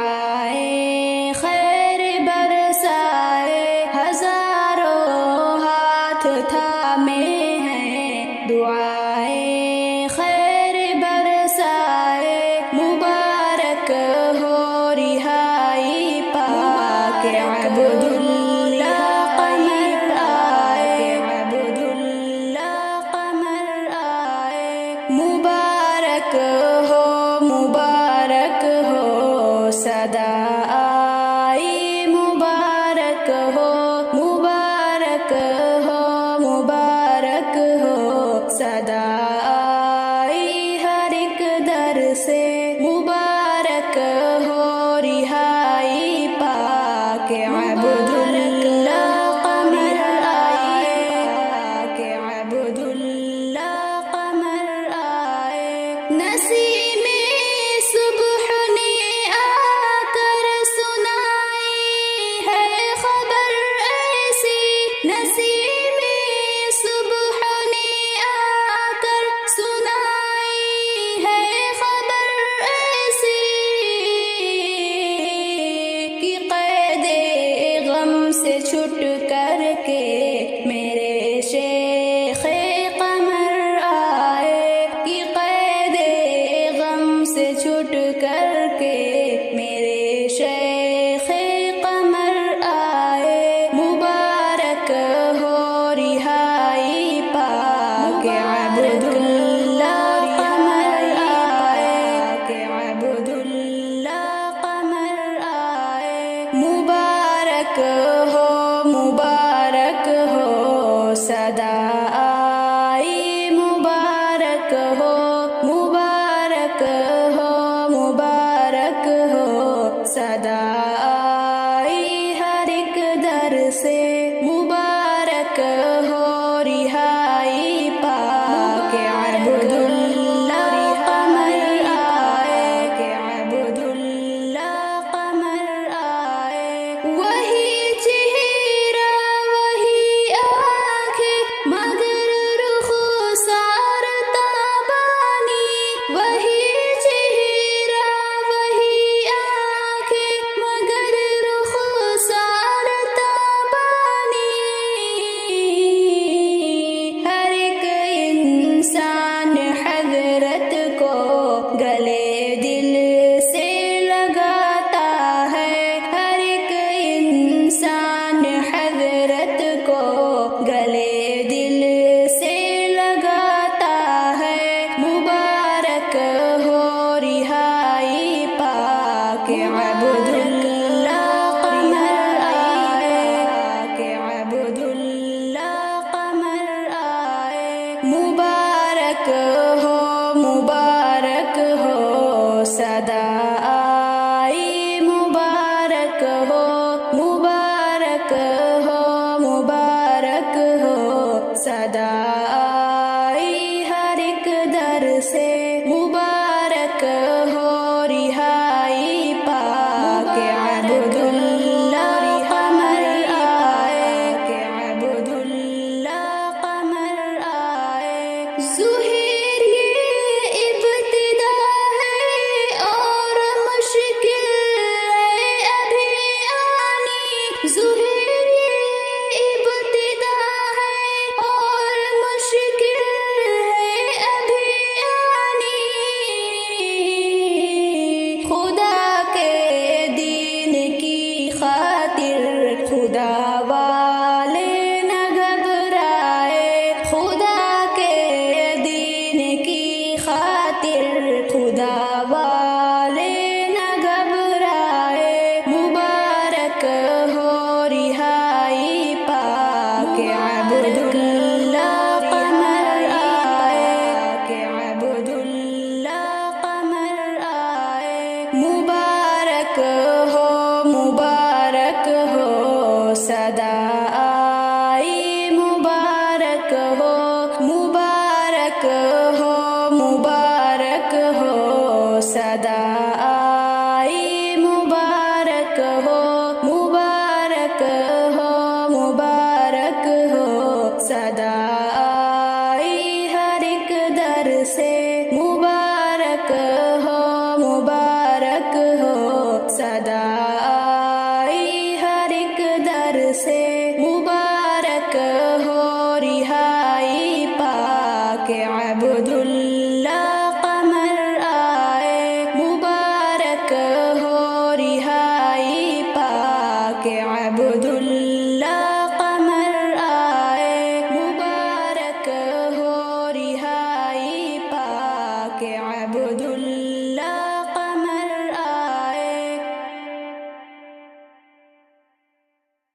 دعائیں خیر برسائے، ہزاروں ہاتھ تھامے ہیں، دعائیں خیر برسائے، مبارک ہو رہائی پاک عبداللہ قمر آئے، عبداللہ قمر آئے، مبارک ہو صدا آئی، مبارک ہو صدا آئی، ہر ایک در سے مبارک ہو رہائی پاک عبداللہ قمر آئے، پاک عبداللہ قمر آئے، نسیم صبح نے آ کر سنائی ہے خبر ایسی، نسیم صبح نے آ کر سنائی ہے خبر ایسی، کہ قید غم سے چھٹ کر کے میرے شیخ قمر آئے، کہ قید غم سے چھٹ کر کے میرے شیخ قمر آئے، مبارک ہو رہائی پاک عبداللہ قمر آئے، کہ عبداللہ قمر آئے، مبارک ہو صدا آئی، مبارک ہو صدا آئی، ہر ایک در سے مبارک ہو رہائی پاک عبداللہ قمر آئے، کہ عبداللہ قمر آئے، وہی چہرہ وہی آنکھیں مگر رخسار تابانی، وہی چہرہ وہی آنکھیں مگر رخسار تابانی، ہر ایک انسان حضرت کو گلے دل سے لگاتا ہے، ہر ایک انسان حضرت کو گلے دل سے لگاتا ہے، مبارک ہو رہائی پاک عبداللہ